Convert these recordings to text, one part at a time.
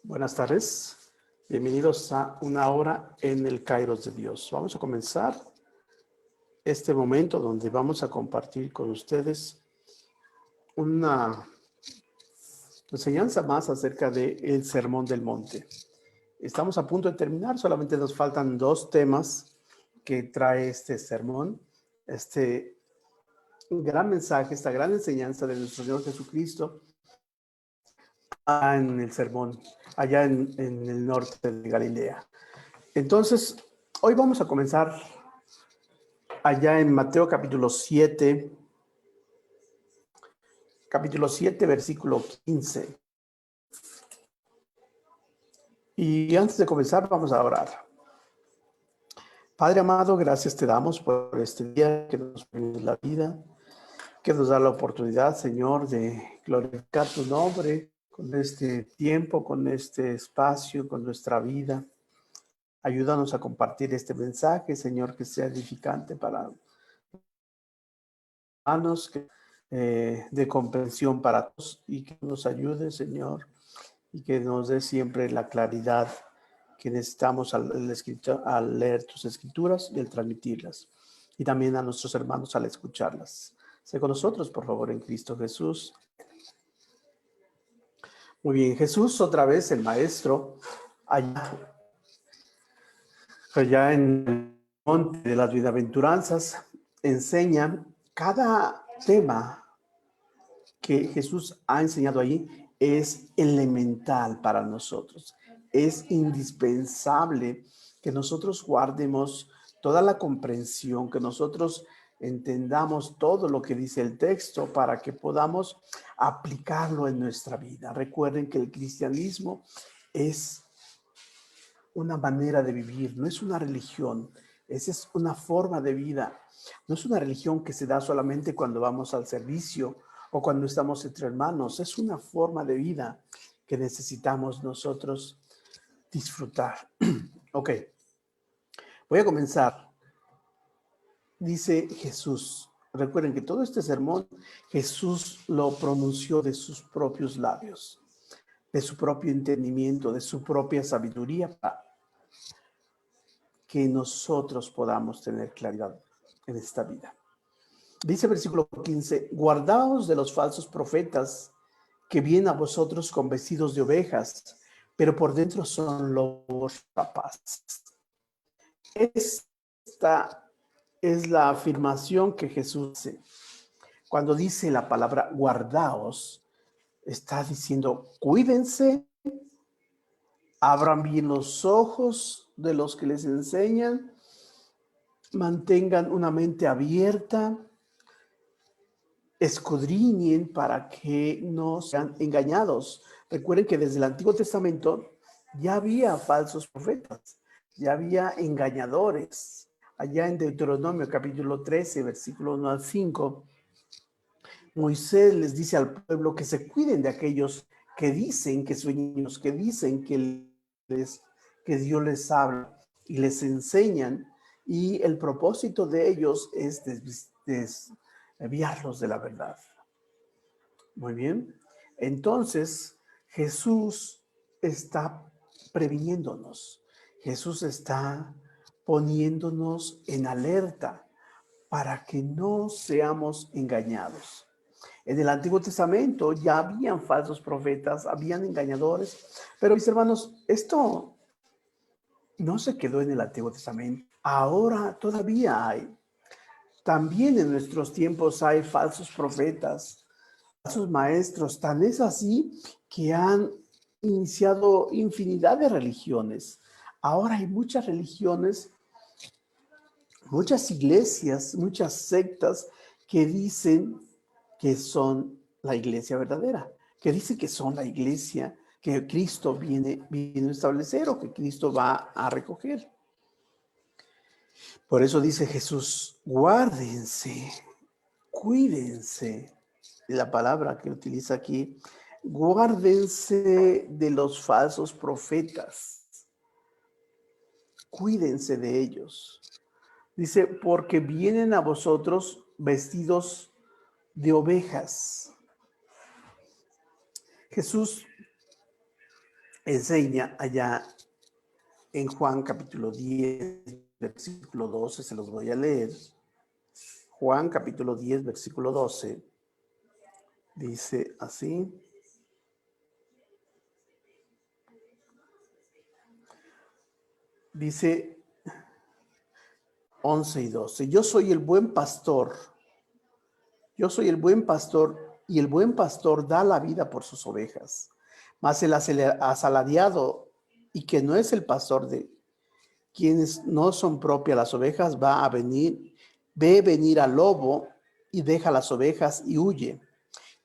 Buenas tardes, bienvenidos a una hora en el Kairos de Dios. Vamos a comenzar este momento donde vamos a compartir con ustedes una enseñanza más acerca del Sermón del Monte. Estamos a punto de terminar, solamente nos faltan dos temas que trae este sermón, este gran mensaje, esta gran enseñanza de nuestro Señor Jesucristo en el sermón, allá en el norte de Galilea. Entonces, hoy vamos a comenzar allá en Mateo capítulo 7, versículo 15. Y antes de comenzar, vamos a orar. Padre amado, gracias te damos por este día que nos permite la vida, que nos da la oportunidad, Señor, de glorificar tu nombre con este tiempo, con este espacio, con nuestra vida. Ayúdanos a compartir este mensaje, Señor, que sea edificante para hermanos, de comprensión para todos, y que nos ayude, Señor, y que nos dé siempre la claridad que necesitamos al leer tus escrituras y al transmitirlas, y también a nuestros hermanos al escucharlas. Sé con nosotros, por favor, en Cristo Jesús. Muy bien, Jesús, otra vez el maestro, allá en el monte de las bienaventuranzas, enseña cada tema que Jesús ha enseñado allí. Es elemental para nosotros. Es indispensable que nosotros guardemos toda la comprensión, que nosotros entendamos todo lo que dice el texto para que podamos aplicarlo en nuestra vida. Recuerden que el cristianismo es una manera de vivir, no es una religión. Esa es una forma de vida. No es una religión que se da solamente cuando vamos al servicio o cuando estamos entre hermanos. Es una forma de vida que necesitamos nosotros disfrutar. Ok, voy a comenzar. Dice Jesús. Recuerden que todo este sermón Jesús lo pronunció de sus propios labios, de su propio entendimiento, de su propia sabiduría, para que nosotros podamos tener claridad en esta vida. Dice versículo 15, guardaos de los falsos profetas que vienen a vosotros con vestidos de ovejas, pero por dentro son lobos rapaces. Esta es la afirmación que Jesús hace. Cuando dice la palabra guardaos, está diciendo cuídense, abran bien los ojos de los que les enseñan, mantengan una mente abierta, escudriñen para que no sean engañados. Recuerden que desde el Antiguo Testamento ya había falsos profetas, ya había engañadores. Allá en Deuteronomio capítulo 13, versículo 1 al 5, Moisés les dice al pueblo que se cuiden de aquellos que dicen que sueños, que dicen que Dios les habla y les enseñan, y el propósito de ellos es desviarlos de la verdad. Muy bien. Entonces, Jesús está previniéndonos. Jesús está poniéndonos en alerta para que no seamos engañados. En el Antiguo Testamento ya habían falsos profetas, habían engañadores, pero mis hermanos, esto no se quedó en el Antiguo Testamento. Ahora todavía hay. También en nuestros tiempos hay falsos profetas, falsos maestros. Tan es así que han iniciado infinidad de religiones. Ahora hay muchas religiones, muchas iglesias, muchas sectas que dicen que son la iglesia verdadera, que dicen que son la iglesia que Cristo viene a establecer o que Cristo va a recoger. Por eso dice Jesús, guárdense, cuídense. La palabra que utiliza aquí, guárdense de los falsos profetas, cuídense de ellos. Dice, porque vienen a vosotros vestidos de ovejas. Jesús enseña allá en Juan capítulo 10, versículo 12, se los voy a leer. Juan capítulo 10, versículo 12, dice así. Dice 11 y 12, yo soy el buen pastor, yo soy el buen pastor y el buen pastor da la vida por sus ovejas. Mas el asalariado y que no es el pastor de quienes no son propias las ovejas ve venir al lobo y deja las ovejas y huye.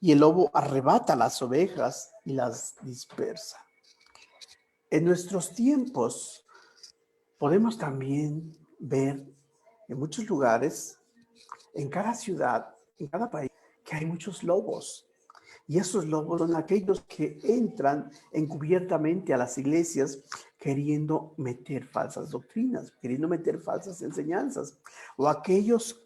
Y el lobo arrebata las ovejas y las dispersa. En nuestros tiempos podemos también ver en muchos lugares, en cada ciudad, en cada país, que hay muchos lobos. Y esos lobos son aquellos que entran encubiertamente a las iglesias queriendo meter falsas doctrinas, queriendo meter falsas enseñanzas, o aquellos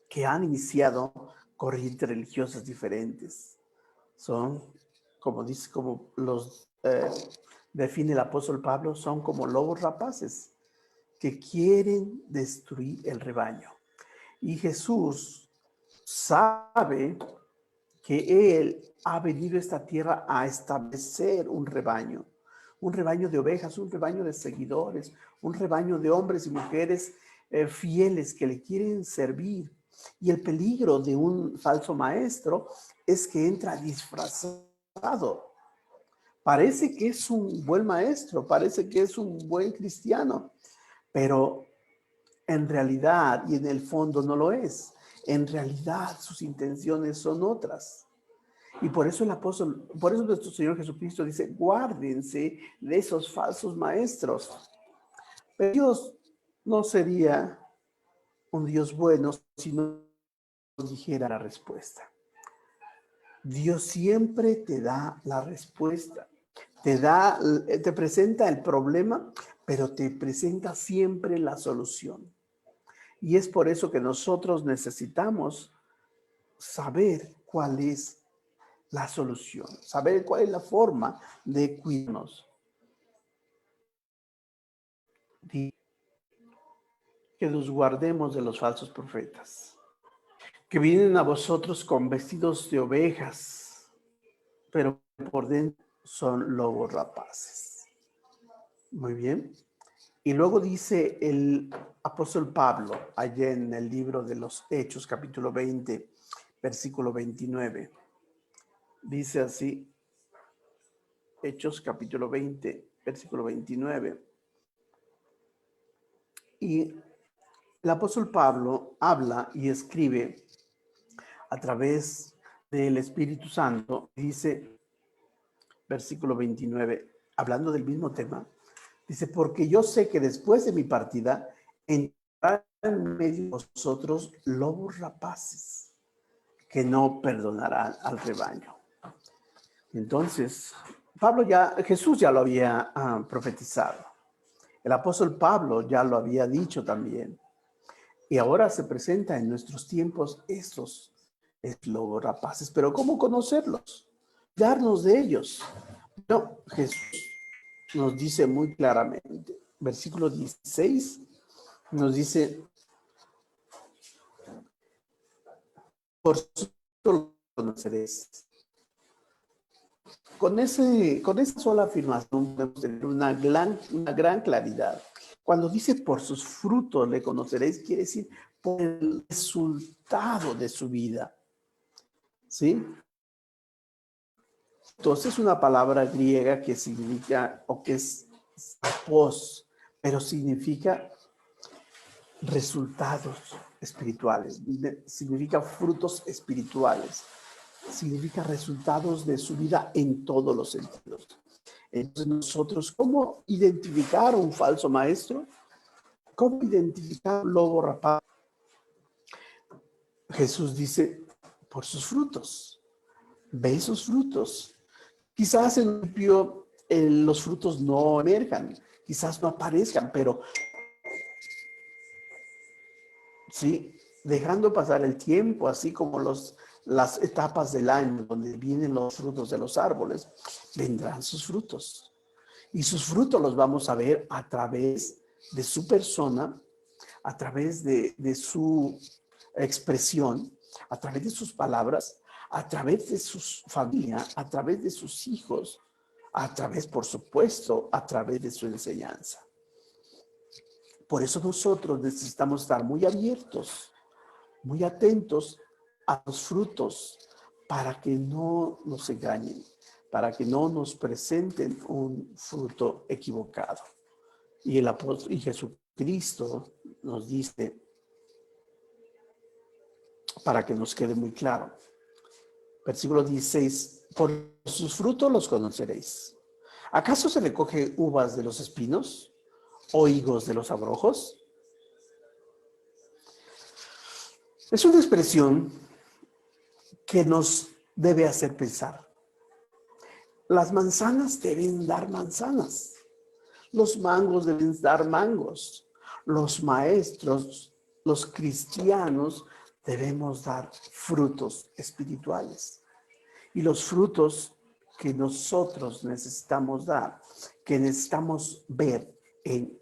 que han iniciado corrientes religiosas diferentes. Son, como los define el apóstol Pablo, son como lobos rapaces que quieren destruir el rebaño. Y Jesús sabe que Él ha venido a esta tierra a establecer un rebaño de ovejas, un rebaño de seguidores, un rebaño de hombres y mujeres fieles que le quieren servir. Y el peligro de un falso maestro es que entra disfrazado. Parece que es un buen maestro, parece que es un buen cristiano, pero en realidad y en el fondo no lo es. En realidad sus intenciones son otras. Y por eso nuestro Señor Jesucristo dice, guárdense de esos falsos maestros. Pero Dios no sería un Dios bueno si no dijera la respuesta. Dios siempre te da la respuesta. Te presenta el problema, pero te presenta siempre la solución. Y es por eso que nosotros necesitamos saber cuál es la solución, saber cuál es la forma de cuidarnos. Que nos guardemos de los falsos profetas, que vienen a vosotros con vestidos de ovejas, pero por dentro son lobos rapaces. Muy bien. Y luego dice el apóstol Pablo, allá en el libro de los Hechos, capítulo 20, versículo 29. Dice así, Hechos, capítulo 20, versículo 29. Y el apóstol Pablo habla y escribe a través del Espíritu Santo, dice, versículo 29, hablando del mismo tema, dice, porque yo sé que después de mi partida entrarán en medio de vosotros lobos rapaces que no perdonarán al rebaño. Entonces, Jesús ya lo había profetizado. El apóstol Pablo ya lo había dicho también. Y ahora se presenta en nuestros tiempos estos lobos rapaces. Pero ¿cómo conocerlos? Darnos de ellos. No, Jesús nos dice muy claramente, versículo 16, nos dice, por su fruto conoceréis. Con esa sola afirmación podemos tener una gran claridad. Cuando dice por sus frutos le conoceréis, quiere decir por el resultado de su vida. ¿Sí? Entonces es una palabra griega que significa, o que es pos, pero significa resultados espirituales, significa frutos espirituales, significa resultados de su vida en todos los sentidos. Entonces nosotros, ¿cómo identificar un falso maestro? ¿Cómo identificar un lobo rapaz? Jesús dice, por sus frutos. Ve sus frutos. Quizás en principio los frutos no emerjan, quizás no aparezcan, pero sí, dejando pasar el tiempo, así como las etapas del año donde vienen los frutos de los árboles, vendrán sus frutos. Y sus frutos los vamos a ver a través de su persona, a través de su expresión, a través de sus palabras, a través de su familia, a través de sus hijos, a través, por supuesto, a través de su enseñanza. Por eso nosotros necesitamos estar muy abiertos, muy atentos a los frutos para que no nos engañen, para que no nos presenten un fruto equivocado. Y el apóstol y Jesucristo nos dice, para que nos quede muy claro, versículo 16, por sus frutos los conoceréis. ¿Acaso se recoge uvas de los espinos o higos de los abrojos? Es una expresión que nos debe hacer pensar. Las manzanas deben dar manzanas. Los mangos deben dar mangos. Los maestros, los cristianos, debemos dar frutos espirituales. Y los frutos que nosotros necesitamos dar, que necesitamos ver en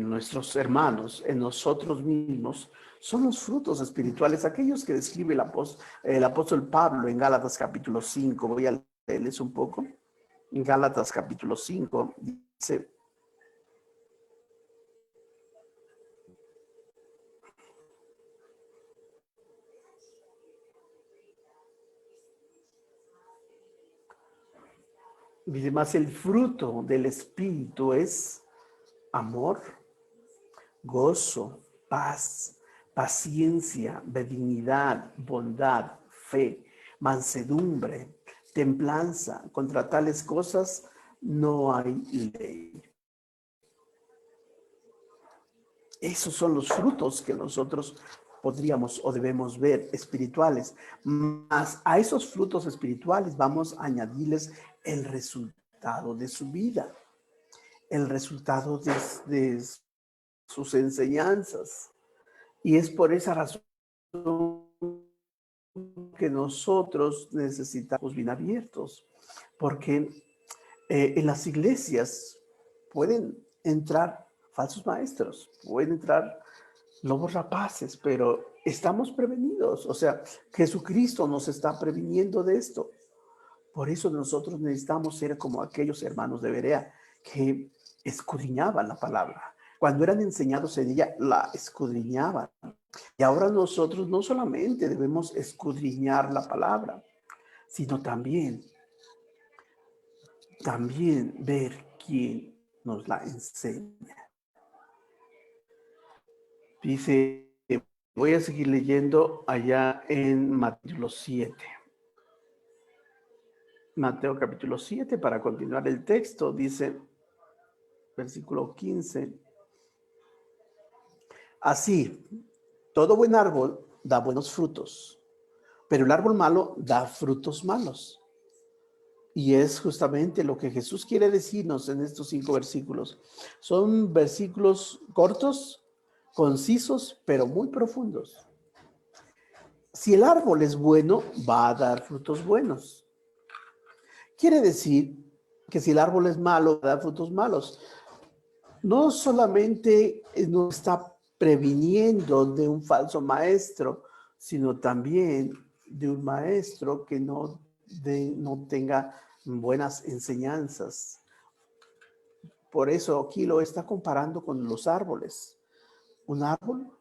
nuestros hermanos, en nosotros mismos, son los frutos espirituales, aquellos que describe el apóstol Pablo en Gálatas capítulo 5. Voy a leerles un poco. En Gálatas capítulo 5 dice: dice, más el fruto del Espíritu es amor, gozo, paz, paciencia, benignidad, bondad, fe, mansedumbre, templanza. Contra tales cosas no hay ley. Esos son los frutos que nosotros podríamos o debemos ver espirituales. Más a esos frutos espirituales vamos a añadirles el resultado de su vida, el resultado de sus enseñanzas. Y es por esa razón que nosotros necesitamos bien abiertos, porque en las iglesias pueden entrar falsos maestros, pueden entrar lobos rapaces, pero estamos prevenidos. O sea, Jesucristo nos está previniendo de esto. Por eso nosotros necesitamos ser como aquellos hermanos de Berea que escudriñaban la palabra. Cuando eran enseñados en ella, la escudriñaban. Y ahora nosotros no solamente debemos escudriñar la palabra, sino también ver quién nos la enseña. Dice, voy a seguir leyendo allá en Mateo 7. Mateo capítulo 7, para continuar el texto, dice, versículo 15. Así, todo buen árbol da buenos frutos, pero el árbol malo da frutos malos. Y es justamente lo que Jesús quiere decirnos en estos 5 versículos. Son versículos cortos, concisos, pero muy profundos. Si el árbol es bueno, va a dar frutos buenos. Quiere decir que si el árbol es malo, va a dar frutos malos. No solamente nos está previniendo de un falso maestro, sino también de un maestro que no tenga buenas enseñanzas. Por eso aquí lo está comparando con los árboles. Un árbol,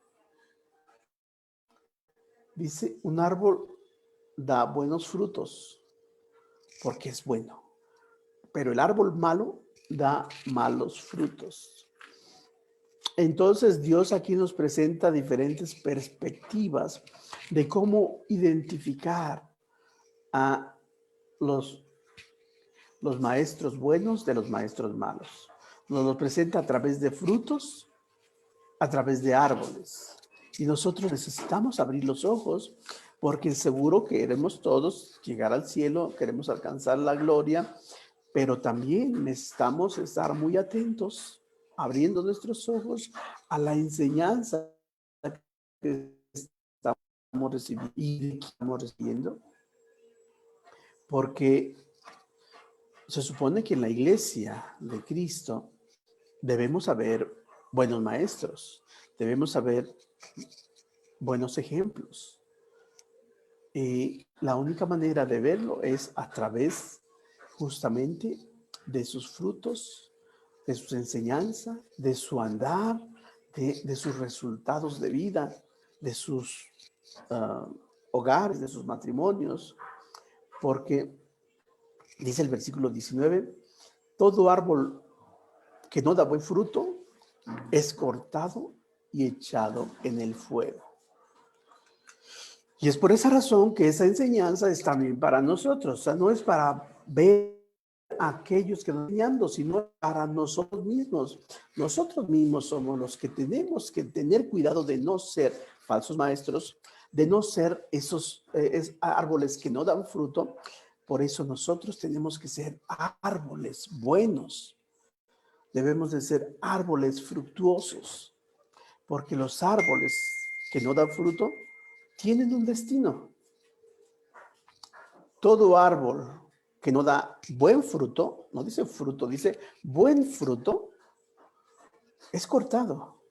dice, un árbol da buenos frutos porque es bueno, pero el árbol malo da malos frutos. Entonces Dios aquí nos presenta diferentes perspectivas de cómo identificar a los maestros buenos de los maestros malos. Nos lo presenta a través de frutos, a través de árboles. Y nosotros necesitamos abrir los ojos porque seguro queremos todos llegar al cielo, queremos alcanzar la gloria, pero también necesitamos estar muy atentos, abriendo nuestros ojos a la enseñanza que estamos estamos recibiendo y de quién estamos recibiendo. Porque se supone que en la iglesia de Cristo debemos haber buenos maestros, debemos haber buenos ejemplos. Y la única manera de verlo es a través justamente de sus frutos, de sus enseñanzas, de su andar, de sus resultados de vida, de sus hogares, de sus matrimonios, porque dice el versículo 19, todo árbol que no da buen fruto es cortado y echado en el fuego. Y es por esa razón que esa enseñanza es también para nosotros. O sea, no es para ver a aquellos que nos están enseñando, sino para nosotros mismos. Nosotros mismos somos los que tenemos que tener cuidado de no ser falsos maestros, de no ser esos árboles que no dan fruto. Por eso nosotros tenemos que ser árboles buenos. Debemos de ser árboles fructuosos, porque los árboles que no dan fruto tienen un destino. Todo árbol que no da buen fruto, no dice fruto, dice buen fruto, es cortado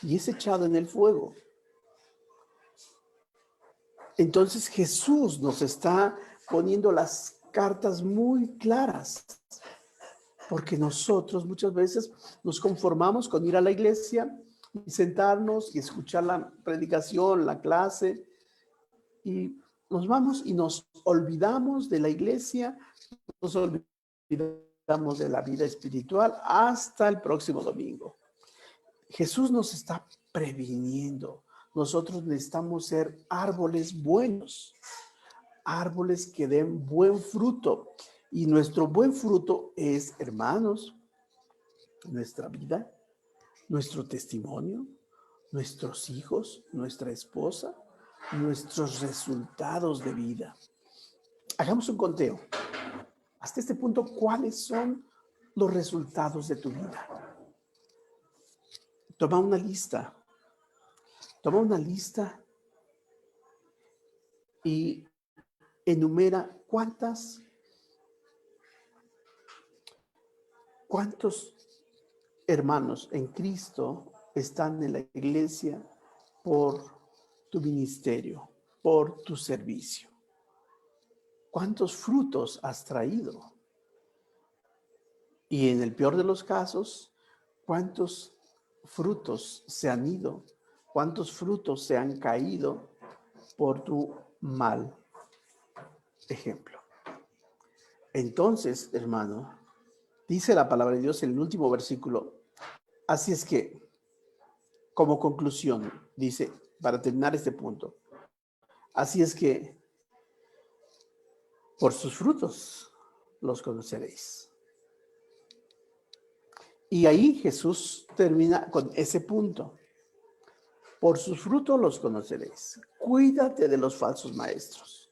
y es echado en el fuego. Entonces Jesús nos está poniendo las cartas muy claras, porque nosotros muchas veces nos conformamos con ir a la iglesia y sentarnos y escuchar la predicación, la clase, y nos vamos y nos olvidamos de la iglesia, nos olvidamos de la vida espiritual hasta el próximo domingo. Jesús nos está previniendo. Nosotros necesitamos ser árboles buenos, árboles que den buen fruto. Y nuestro buen fruto es, hermanos, nuestra vida, nuestro testimonio, nuestros hijos, nuestra esposa, nuestros resultados de vida. Hagamos un conteo. Hasta este punto, ¿cuáles son los resultados de tu vida? Toma una lista. Toma una lista y enumera cuántos hermanos en Cristo están en la iglesia por tu ministerio, por tu servicio. ¿Cuántos frutos has traído? Y en el peor de los casos, ¿cuántos frutos se han ido? ¿Cuántos frutos se han caído por tu mal ejemplo? Entonces, hermano, dice la palabra de Dios en el último versículo. Así es que, como conclusión, dice, para terminar este punto, así es que por sus frutos los conoceréis. Y ahí Jesús termina con ese punto. Por sus frutos los conoceréis. Cuídate de los falsos maestros.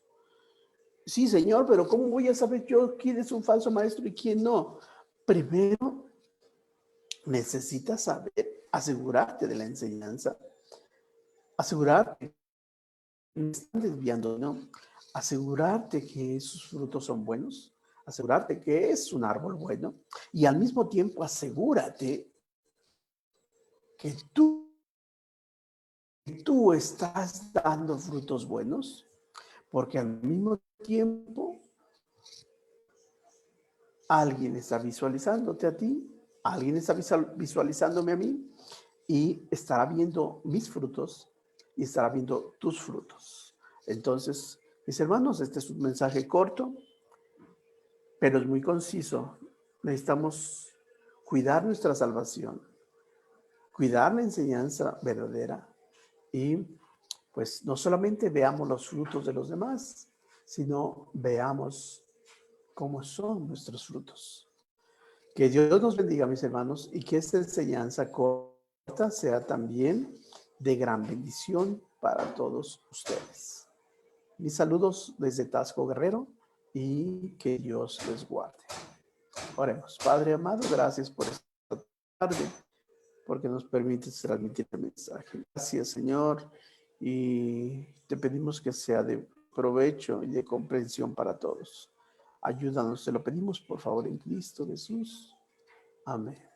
Sí, Señor, pero ¿cómo voy a saber yo quién es un falso maestro y quién no? Primero, necesitas saber, asegurarte de la enseñanza, asegurarte que no están desviando, ¿no? Asegurarte que sus frutos son buenos, asegurarte que es un árbol bueno y al mismo tiempo asegúrate que tú estás dando frutos buenos, porque al mismo tiempo alguien está visualizándote a ti, alguien está visualizándome a mí y estará viendo mis frutos y estará viendo tus frutos. Entonces, mis hermanos, este es un mensaje corto, pero es muy conciso. Necesitamos cuidar nuestra salvación, cuidar la enseñanza verdadera y pues no solamente veamos los frutos de los demás, sino veamos cómo son nuestros frutos. Que Dios nos bendiga, mis hermanos, y que esta enseñanza corta sea también de gran bendición para todos ustedes. Mis saludos desde Tasco Guerrero y que Dios les guarde. Oremos. Padre amado, gracias por esta tarde, porque nos permites transmitir el mensaje. Gracias, Señor, y te pedimos que sea de provecho y de comprensión para todos. Ayúdanos, te lo pedimos por favor en Cristo Jesús. Amén.